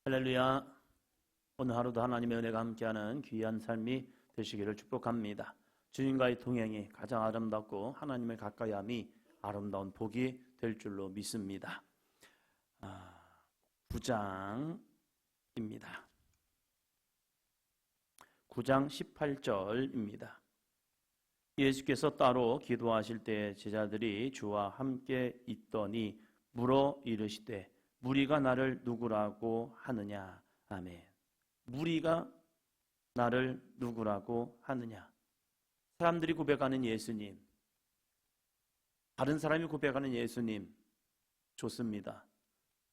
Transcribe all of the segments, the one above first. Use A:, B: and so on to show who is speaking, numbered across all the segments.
A: 할렐루야. 오늘 하루도 하나님의 은혜가 함께하는 귀한 삶이 되시기를 축복합니다. 주님과의 동행이 가장 아름답고 하나님을 가까이함이 아름다운 복이 될 줄로 믿습니다. 9장입니다. 9장 18절입니다. 예수께서 따로 기도하실 때 제자들이 주와 함께 있더니 물어 이르시되 무리가 나를 누구라고 하느냐. 아멘. 무리가 나를 누구라고 하느냐. 사람들이 고백하는 예수님, 다른 사람이 고백하는 예수님 좋습니다.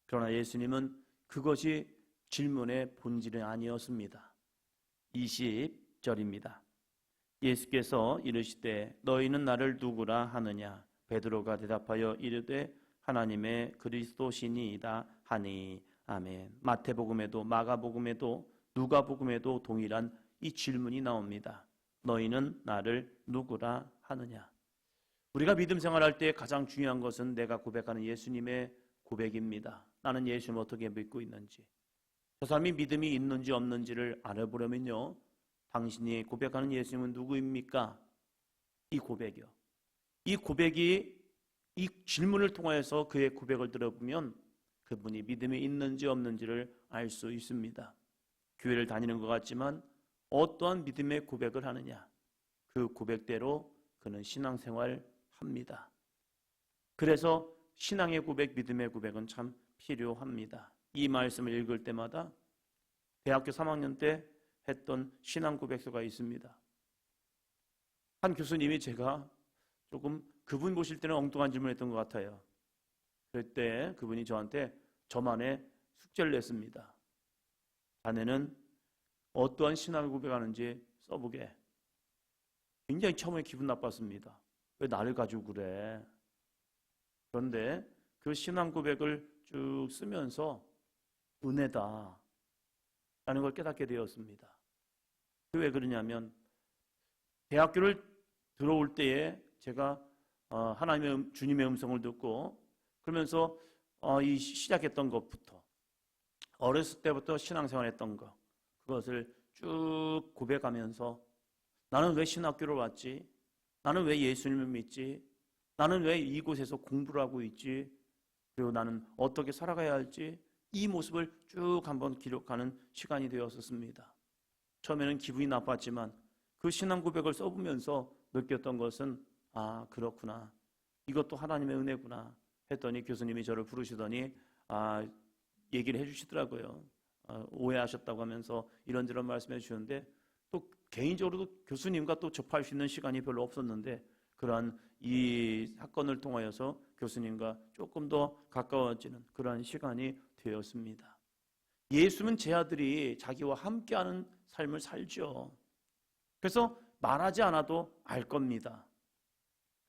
A: 그러나 예수님은 그것이 질문의 본질이 아니었습니다. 20절입니다. 예수께서 이르시되 너희는 나를 누구라 하느냐. 베드로가 대답하여 이르되 하나님의 그리스도시니이다 하니. 아멘. 마태복음에도 마가복음에도 누가복음에도 동일한 이 질문이 나옵니다. 너희는 나를 누구라 하느냐. 우리가 믿음 생활할 때 가장 중요한 것은 내가 고백하는 예수님의 고백입니다. 나는 예수님을 어떻게 믿고 있는지, 저 사람이 믿음이 있는지 없는지를 알아보려면요, 당신이 고백하는 예수님은 누구입니까? 이 고백이요. 이 고백이, 이 질문을 통하여서 그의 고백을 들어보면 그분이 믿음이 있는지 없는지를 알 수 있습니다. 교회를 다니는 것 같지만 어떠한 믿음의 고백을 하느냐, 그 고백대로 그는 신앙생활 합니다. 그래서 신앙의 고백, 믿음의 고백은 참 필요합니다. 이 말씀을 읽을 때마다 대학교 3학년 때 했던 신앙 고백서가 있습니다. 한 교수님이 제가 조금 그분 보실 때는 엉뚱한 질문을 했던 것 같아요. 그때 그분이 저한테 저만의 숙제를 냈습니다. 자네는 어떠한 신앙을 고백하는지 써보게. 굉장히 처음에 기분 나빴습니다. 왜 나를 가지고 그래? 그런데 그 신앙 고백을 쭉 쓰면서 은혜다 라는 걸 깨닫게 되었습니다. 왜 그러냐면 대학교를 들어올 때에 제가 하나님의 주님의 음성을 듣고 그러면서 이 시작했던 것부터 어렸을 때부터 신앙생활했던 것, 그것을 쭉 고백하면서 나는 왜 신학교를 왔지? 나는 왜 예수님을 믿지? 나는 왜 이곳에서 공부를 하고 있지? 그리고 나는 어떻게 살아가야 할지 이 모습을 쭉 한번 기록하는 시간이 되었었습니다. 처음에는 기분이 나빴지만 그 신앙 고백을 써보면서 느꼈던 것은 그렇구나. 이것도 하나님의 은혜구나 했더니 교수님이 저를 부르시더니 얘기를 해주시더라고요. 오해하셨다고 하면서 이런저런 말씀해 주셨는데 또 개인적으로도 교수님과 또 접할 수 있는 시간이 별로 없었는데 그러한 이 사건을 통하여서 교수님과 조금 더 가까워지는 그러한 시간이 되었습니다. 예수는 제 아들이 자기와 함께하는 삶을 살죠. 그래서 말하지 않아도 알 겁니다.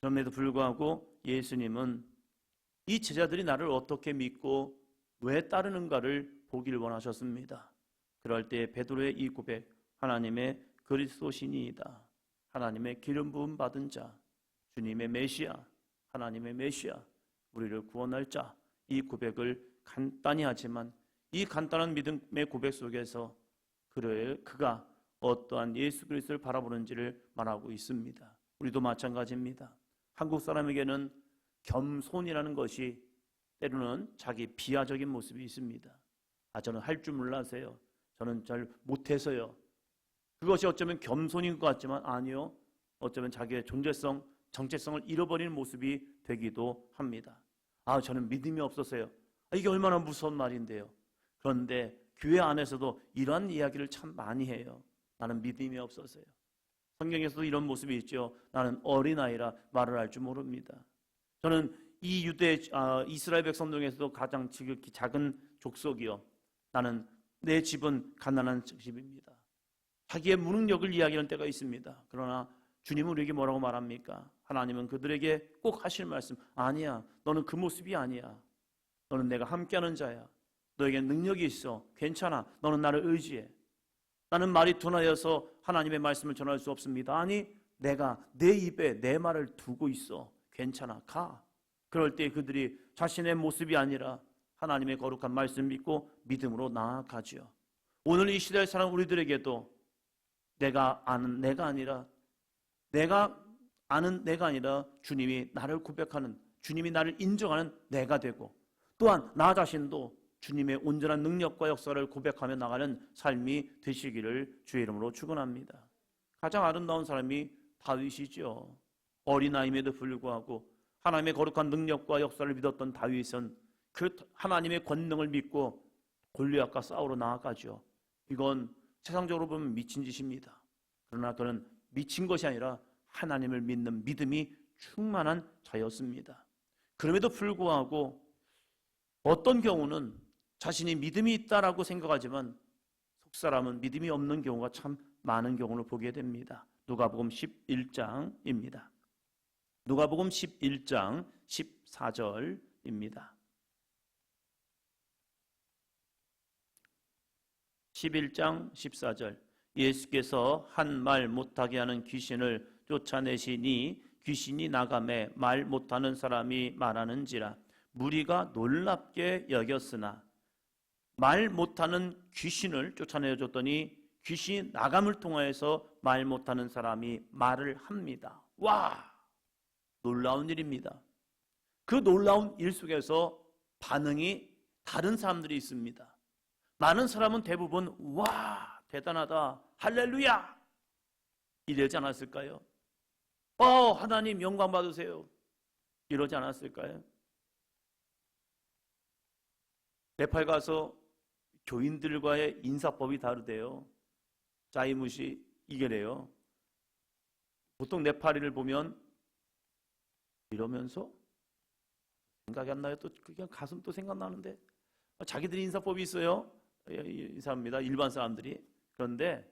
A: 그럼에도 불구하고 예수님은 이 제자들이 나를 어떻게 믿고 왜 따르는가를 보기를 원하셨습니다. 그럴 때 베드로의 이 고백, 하나님의 그리스도시니이다, 하나님의 기름 부음 받은 자, 주님의 메시아, 하나님의 메시아, 우리를 구원할 자, 이 고백을 간단히 하지만 이 간단한 믿음의 고백 속에서 그가 어떠한 예수 그리스도를 바라보는지를 말하고 있습니다. 우리도 마찬가지입니다. 한국 사람에게는 겸손이라는 것이 때로는 자기 비하적인 모습이 있습니다. 저는 할 줄 몰라서요. 저는 잘 못해서요. 그것이 어쩌면 겸손인 것 같지만 아니요. 어쩌면 자기의 존재성, 정체성을 잃어버리는 모습이 되기도 합니다. 저는 믿음이 없어서요. 이게 얼마나 무서운 말인데요. 그런데 교회 안에서도 이러한 이야기를 참 많이 해요. 나는 믿음이 없어서요. 성경에서도 이런 모습이 있죠. 나는 어린아이라 말을 할 줄 모릅니다. 저는 이 이스라엘 백성 중에서도 가장 지극히 작은 족속이요. 나는 내 집은 가난한 집입니다. 자기의 무능력을 이야기하는 때가 있습니다. 그러나 주님은 우리에게 뭐라고 말합니까? 하나님은 그들에게 꼭 하실 말씀, 아니야, 너는 그 모습이 아니야. 너는 내가 함께하는 자야. 너에게 능력이 있어. 괜찮아. 너는 나를 의지해. 나는 말이 둔하여서 하나님의 말씀을 전할 수 없습니다. 아니, 내가 내 입에 내 말을 두고 있어. 괜찮아. 가. 그럴 때 그들이 자신의 모습이 아니라 하나님의 거룩한 말씀 믿고 믿음으로 나아가지요. 오늘 이 시대에 사는 우리들에게도 내가 아는 내가 아니라 주님이 나를 고백하는, 주님이 나를 인정하는 내가 되고, 또한 나 자신도 주님의 온전한 능력과 역사를 고백하며 나가는 삶이 되시기를 주의 이름으로 축원합니다. 가장 아름다운 사람이 다윗이죠. 어린아이임에도 불구하고 하나님의 거룩한 능력과 역사를 믿었던 다윗은 그 하나님의 권능을 믿고 골리앗과 싸우러 나아가죠. 이건 세상적으로 보면 미친 짓입니다. 그러나 그는 미친 것이 아니라 하나님을 믿는 믿음이 충만한 자였습니다. 그럼에도 불구하고 어떤 경우는 자신이 믿음이 있다라고 생각하지만 속사람은 믿음이 없는 경우가 참 많은 경우를 보게 됩니다. 누가복음 11장입니다. 누가복음 11장 14절입니다. 11장 14절. 예수께서 한 말 못하게 하는 귀신을 쫓아내시니 귀신이 나가매 말 못하는 사람이 말하는지라. 무리가 놀랍게 여겼으나, 말 못하는 귀신을 쫓아내줬더니 귀신이 나감을 통하여서 말 못하는 사람이 말을 합니다. 와! 놀라운 일입니다. 그 놀라운 일 속에서 반응이 다른 사람들이 있습니다. 많은 사람은 대부분 와! 대단하다! 할렐루야! 이러지 않았을까요? 하나님 영광 받으세요! 이러지 않았을까요? 네팔 가서 교인들과의 인사법이 다르대요. 자이무시 이게래요. 보통 네팔이를 보면 이러면서 생각이 안 나요. 또 그냥 가슴 또 생각나는데 자기들이 인사법이 있어요. 인사합니다. 일반 사람들이. 그런데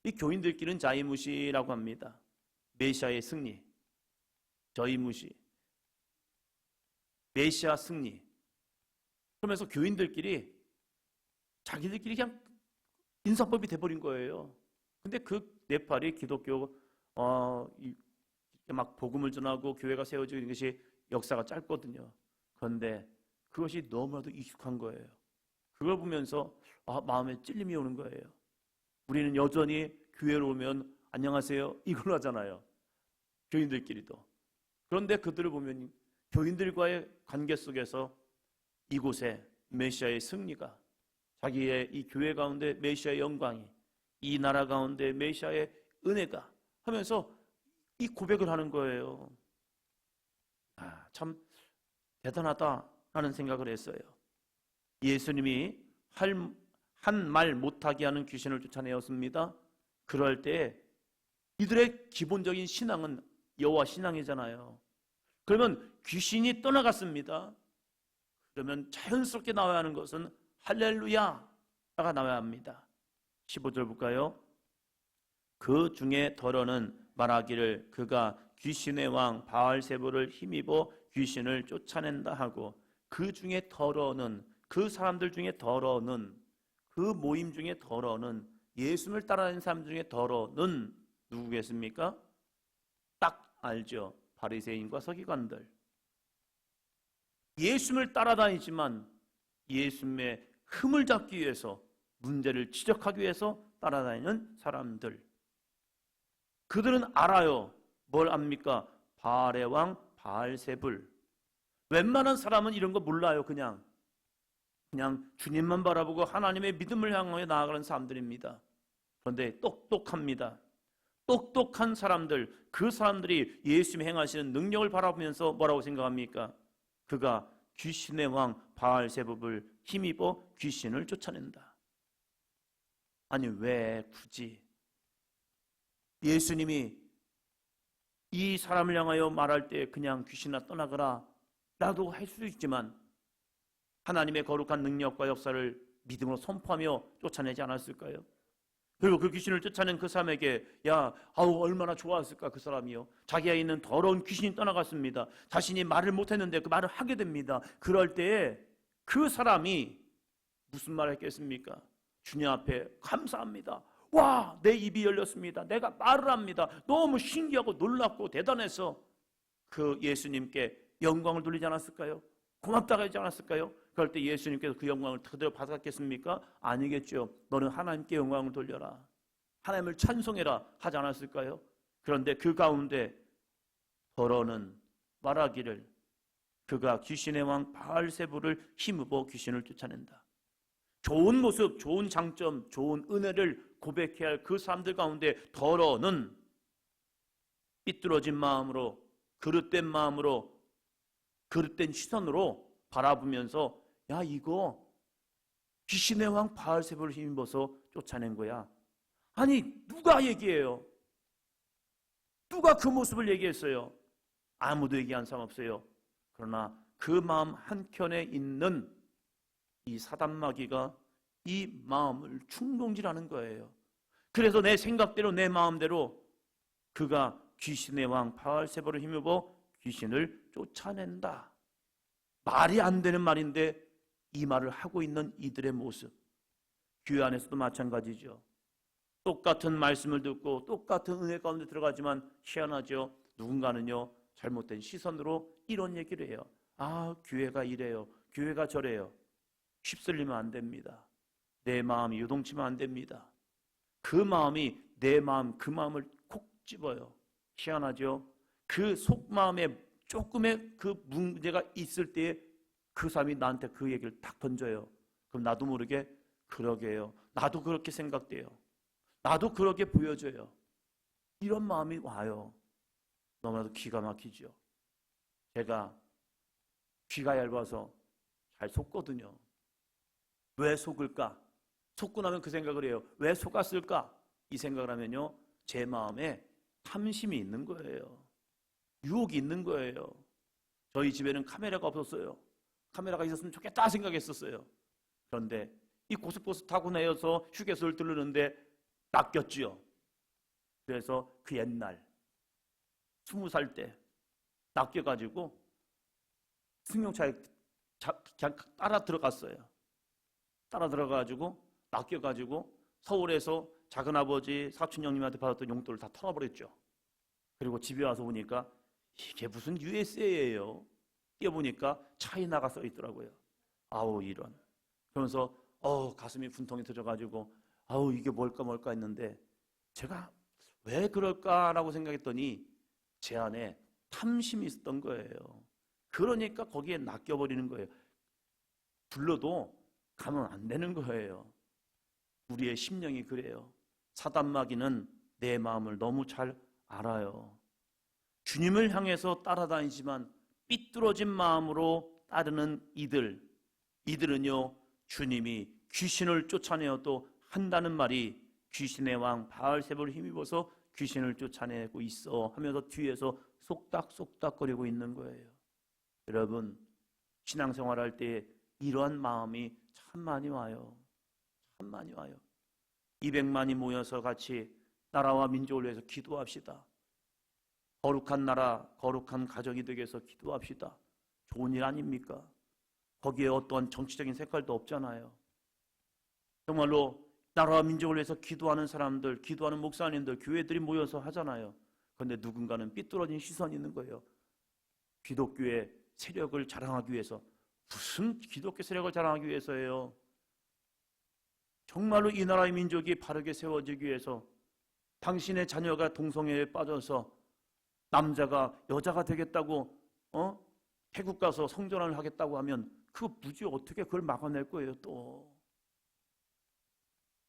A: 이 교인들끼리는 자이무시라고 합니다. 메시아의 승리, 저이무시, 메시아 승리. 그러면서 교인들끼리 자기들끼리 그냥 인사법이 돼버린 거예요. 근데 그 네팔이 기독교 막 복음을 전하고 교회가 세워지는 것이 역사가 짧거든요. 그런데 그것이 너무나도 익숙한 거예요. 그걸 보면서 마음에 찔림이 오는 거예요. 우리는 여전히 교회로 오면 안녕하세요 이걸로 하잖아요. 교인들끼리도. 그런데 그들을 보면 교인들과의 관계 속에서 이곳에 메시아의 승리가, 자기의 이 교회 가운데 메시아의 영광이, 이 나라 가운데 메시아의 은혜가 하면서 이 고백을 하는 거예요. 참 대단하다라는 생각을 했어요. 예수님이 한 말 못하게 하는 귀신을 쫓아내었습니다. 그럴 때 이들의 기본적인 신앙은 여호와 신앙이잖아요. 그러면 귀신이 떠나갔습니다. 그러면 자연스럽게 나와야 하는 것은 할렐루야가 나와야 합니다. 15절 볼까요? 그 중에 더러는 말하기를 그가 귀신의 왕 바알세불을 힘입어 귀신을 쫓아낸다 하고, 그 중에 더러는, 그 사람들 중에 더러는, 그 모임 중에 더러는, 예수님을 따라다니는 사람 중에 더러는 누구겠습니까? 딱 알죠. 바리새인과 서기관들. 예수님을 따라다니지만 예수님의 흠을 잡기 위해서, 문제를 지적하기 위해서 따라다니는 사람들. 그들은 알아요. 뭘 압니까? 바알의 왕 바알세불. 웬만한 사람은 이런 거 몰라요. 그냥 주님만 바라보고 하나님의 믿음을 향하여 나아가는 사람들입니다. 그런데 똑똑합니다. 똑똑한 사람들, 그 사람들이 예수님이 행하시는 능력을 바라보면서 뭐라고 생각합니까? 그가 귀신의 왕 바알세불을 힘입어 귀신을 쫓아낸다. 아니 왜 굳이 예수님이 이 사람을 향하여 말할 때 그냥 귀신아 떠나거라 라도 할 수도 있지만 하나님의 거룩한 능력과 역사를 믿음으로 선포하며 쫓아내지 않았을까요? 그리고 그 귀신을 쫓아낸 그 사람에게 얼마나 좋았을까. 그 사람이요, 자기가 있는 더러운 귀신이 떠나갔습니다. 자신이 말을 못했는데 그 말을 하게 됩니다. 그럴 때에 그 사람이 무슨 말을 했겠습니까? 주님 앞에 감사합니다. 와, 내 입이 열렸습니다. 내가 말을 합니다. 너무 신기하고 놀랍고 대단해서 그 예수님께 영광을 돌리지 않았을까요? 고맙다고 하지 않았을까요? 그럴 때 예수님께서 그 영광을 그대로 받았겠습니까? 아니겠죠. 너는 하나님께 영광을 돌려라, 하나님을 찬송해라 하지 않았을까요? 그런데 그 가운데 더러는 말하기를 그가 귀신의 왕 바알세불을 힘입어 귀신을 쫓아낸다. 좋은 모습, 좋은 장점, 좋은 은혜를 고백해야 할 그 사람들 가운데 더러는 삐뚤어진 마음으로, 그릇된 마음으로, 그릇된 시선으로 바라보면서 야, 이거 귀신의 왕 바알세불을 힘입어서 쫓아낸 거야. 아니, 누가 얘기해요? 누가 그 모습을 얘기했어요? 아무도 얘기한 사람 없어요. 그러나 그 마음 한켠에 있는 이 사단마귀가 이 마음을 충동질하는 거예요. 그래서 내 생각대로, 내 마음대로 그가 귀신의 왕 바알세불을 힘입어 귀신을 쫓아낸다. 말이 안 되는 말인데 이 말을 하고 있는 이들의 모습, 교회 안에서도 마찬가지죠. 똑같은 말씀을 듣고 똑같은 은혜 가운데 들어가지만 희한하죠. 누군가는요, 잘못된 시선으로 이런 얘기를 해요. 아, 교회가 이래요, 교회가 저래요. 휩쓸리면 안 됩니다. 내 마음이 요동치면 안 됩니다. 그 마음이 내 마음, 그 마음을 콕 집어요. 희한하죠. 그 속마음에 조금의 그 문제가 있을 때에 그 사람이 나한테 그 얘기를 딱 던져요. 그럼 나도 모르게 그러게요, 나도 그렇게 생각돼요, 나도 그렇게 보여져요. 이런 마음이 와요. 너무나도 기가 막히죠. 제가 귀가 얇아서 잘 속거든요. 왜 속을까? 속고 나면 그 생각을 해요. 왜 속았을까? 이 생각을 하면요, 제 마음에 탐심이 있는 거예요. 유혹이 있는 거예요. 저희 집에는 카메라가 없었어요. 카메라가 있었으면 좋겠다 생각했었어요. 그런데 이 고속버스 타고 내려서 휴게소를 들르는데 낚였지요. 그래서 그 옛날 20살 때 낚여가지고 승용차에 그냥 따라 들어갔어요. 따라 들어가가지고 낚여가지고 서울에서 작은아버지 사촌 형님한테 받았던 용돈을 다 털어버렸죠. 그리고 집에 와서 보니까 이게 무슨 USA예요. 뛰어보니까 차이나가 써 있더라고요. 아우, 이런. 그러면서 가슴이 분통이 터져가지고 아우, 이게 뭘까 했는데 제가 왜 그럴까라고 생각했더니 제 안에 탐심이 있었던 거예요. 그러니까 거기에 낚여버리는 거예요. 불러도 가면 안 되는 거예요. 우리의 심령이 그래요. 사단마귀는 내 마음을 너무 잘 알아요. 주님을 향해서 따라다니지만 삐뚤어진 마음으로 따르는 이들은요, 주님이 귀신을 쫓아내어도 한다는 말이 귀신의 왕 바알세불을 힘입어서 귀신을 쫓아내고 있어 하면서 뒤에서 쏙닥쏙닥거리고 있는 거예요. 여러분, 신앙생활할 때 이러한 마음이 참 많이 와요. 참 많이 와요. 200만이 모여서 같이 나라와 민족을 위해서 기도합시다. 거룩한 나라, 거룩한 가정이 되기 위해서 기도합시다. 좋은 일 아닙니까? 거기에 어떠한 정치적인 색깔도 없잖아요. 정말로 나라와 민족을 위해서 기도하는 사람들, 기도하는 목사님들, 교회들이 모여서 하잖아요. 그런데 누군가는 삐뚤어진 시선이 있는 거예요. 기독교의 세력을 자랑하기 위해서. 무슨 기독교 세력을 자랑하기 위해서예요? 정말로 이 나라의 민족이 바르게 세워지기 위해서 당신의 자녀가 동성애에 빠져서 남자가 여자가 되겠다고 태국 가서 성전환을 하겠다고 하면 그 무지 어떻게 그걸 막아낼 거예요. 또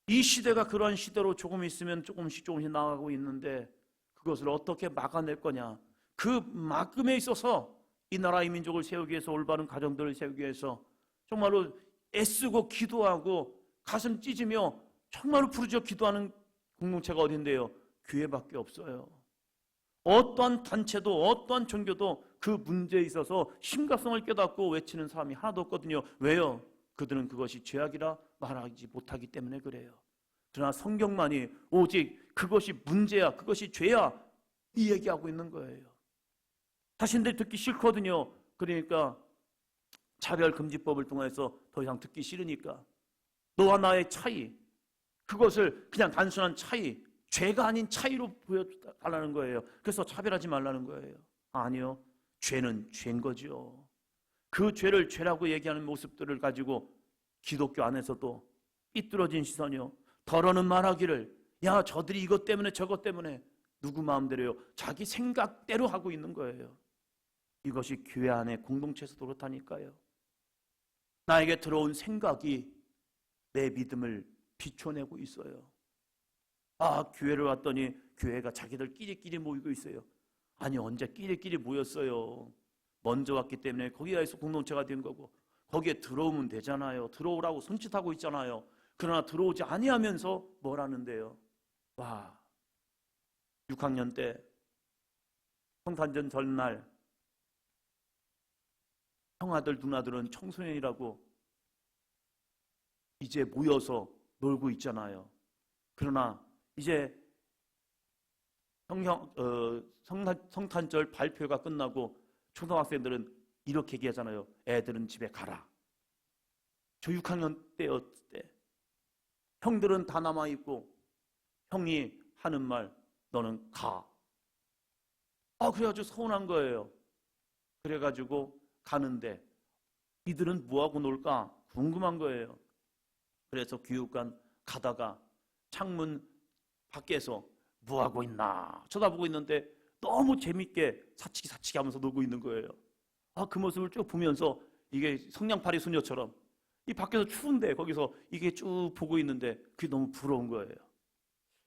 A: 이 시대가 그러한 시대로 조금 있으면 조금씩 나아가고 있는데 그것을 어떻게 막아낼 거냐. 그 막음에 있어서 이 나라의 민족을 세우기 위해서, 올바른 가정들을 세우기 위해서 정말로 애쓰고 기도하고 가슴 찢으며 정말로 부르짖어 기도하는 공동체가 어딘데요? 교회밖에 없어요. 어떠한 단체도 어떠한 종교도 그 문제에 있어서 심각성을 깨닫고 외치는 사람이 하나도 없거든요. 왜요? 그들은 그것이 죄악이라 말하지 못하기 때문에 그래요. 그러나 성경만이 오직 그것이 문제야, 그것이 죄야, 이 얘기하고 있는 거예요. 자신들이 듣기 싫거든요. 그러니까 차별금지법을 통해서 더 이상 듣기 싫으니까 너와 나의 차이, 그것을 그냥 단순한 차이, 죄가 아닌 차이로 보여달라는 거예요. 그래서 차별하지 말라는 거예요. 아니요, 죄는 죄인 거죠. 그 죄를 죄라고 얘기하는 모습들을 가지고 기독교 안에서도 삐뚤어진 시선이요, 더러는 말하기를 야 저들이 이것 때문에 저것 때문에 누구 마음대로요, 자기 생각대로 하고 있는 거예요. 이것이 교회 안에 공동체에서도 그렇다니까요. 나에게 들어온 생각이 내 믿음을 비춰내고 있어요. 아, 교회를 왔더니 교회가 자기들 끼리끼리 모이고 있어요. 아니, 언제 끼리끼리 모였어요. 먼저 왔기 때문에 거기에서 공동체가 된 거고, 거기에 들어오면 되잖아요. 들어오라고 손짓하고 있잖아요. 그러나 들어오지 아니하면서 뭘 하는데요. 와, 6학년 때 성탄절 전날 형아들 누나들은 청소년이라고 이제 모여서 놀고 있잖아요. 그러나 이제 성탄절 발표가 끝나고 초등학생들은 이렇게 얘기하잖아요. 애들은 집에 가라. 저 6학년 때였을 때 형들은 다 남아있고 형이 하는 말 너는 가. 그래가지고 서운한 거예요. 그래가지고 가는데 이들은 뭐하고 놀까 궁금한 거예요. 그래서 교육관 가다가 창문 밖에서 뭐하고 있나 쳐다보고 있는데 너무 재밌게 사치기 하면서 놀고 있는 거예요. 그 모습을 쭉 보면서 이게 성냥팔이 소녀처럼 이 밖에서 추운데 거기서 이게 쭉 보고 있는데 그게 너무 부러운 거예요.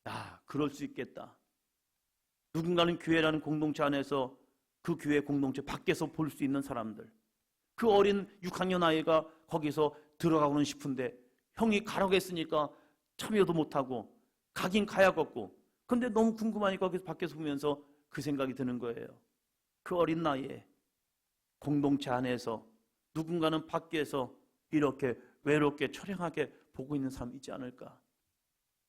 A: 야, 그럴 수 있겠다. 누군가는 교회라는 공동체 안에서 그 교회 공동체 밖에서 볼 수 있는 사람들, 그 어린 6학년 아이가 거기서 들어가고는 싶은데 형이 가라고 했으니까 참여도 못하고 가긴 가야겠고, 근데 너무 궁금하니까 거기서 밖에서 보면서 그 생각이 드는 거예요. 그 어린 나이에 공동체 안에서 누군가는 밖에서 이렇게 외롭게 초량하게 보고 있는 사람이 있지 않을까.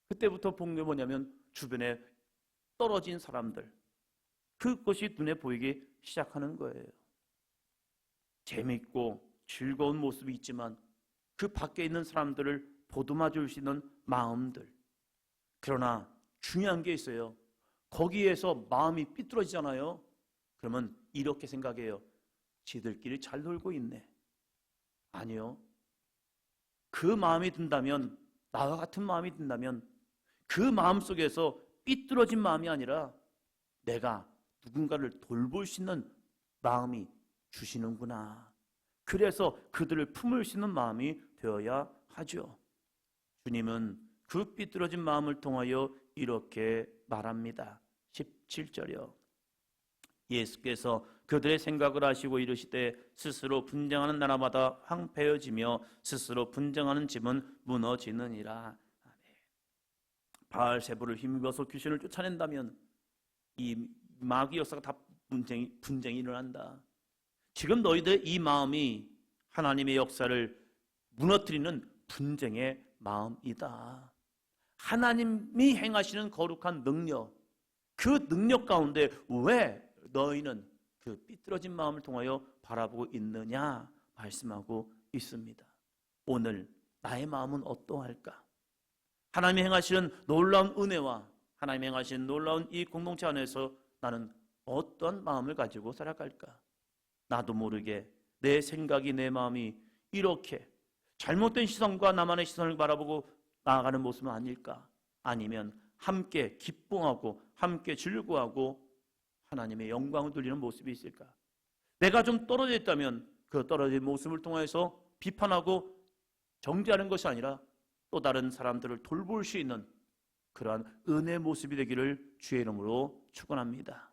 A: 그때부터 본 게 뭐냐면 주변에 떨어진 사람들, 그것이 눈에 보이기 시작하는 거예요. 재밌고 즐거운 모습이 있지만 그 밖에 있는 사람들을 보듬어 줄 수 있는 마음들. 그러나 중요한 게 있어요. 거기에서 마음이 삐뚤어지잖아요. 그러면 이렇게 생각해요. 지들끼리 잘 놀고 있네. 아니요. 그 마음이 든다면, 나와 같은 마음이 든다면 그 마음 속에서 삐뚤어진 마음이 아니라 내가 누군가를 돌볼 수 있는 마음이 주시는구나. 그래서 그들을 품을 수 있는 마음이 되어야 하죠. 주님은 그 삐뚤어진 마음을 통하여 이렇게 말합니다. 17절이요. 예수께서 그들의 생각을 아시고 이르시되 스스로 분쟁하는 나라마다 황폐해지며 스스로 분쟁하는 집은 무너지느니라. 바알세불을 힘입어서 귀신을 쫓아낸다면 이 마귀 역사가 다 분쟁이 일어난다. 지금 너희들 이 마음이 하나님의 역사를 무너뜨리는 분쟁의 마음이다. 하나님이 행하시는 거룩한 능력, 그 능력 가운데 왜 너희는 그 삐뚤어진 마음을 통하여 바라보고 있느냐 말씀하고 있습니다. 오늘 나의 마음은 어떠할까? 하나님이 행하시는 놀라운 은혜와 하나님이 행하시는 놀라운 이 공동체 안에서 나는 어떤 마음을 가지고 살아갈까? 나도 모르게 내 생각이, 내 마음이 이렇게 잘못된 시선과 나만의 시선을 바라보고 나아가는 모습은 아닐까? 아니면 함께 기뻐하고 함께 즐거워하고 하나님의 영광을 돌리는 모습이 있을까? 내가 좀 떨어져 있다면 그 떨어진 모습을 통해서 비판하고 정죄하는 것이 아니라 또 다른 사람들을 돌볼 수 있는 그러한 은혜의 모습이 되기를 주의 이름으로 축원합니다.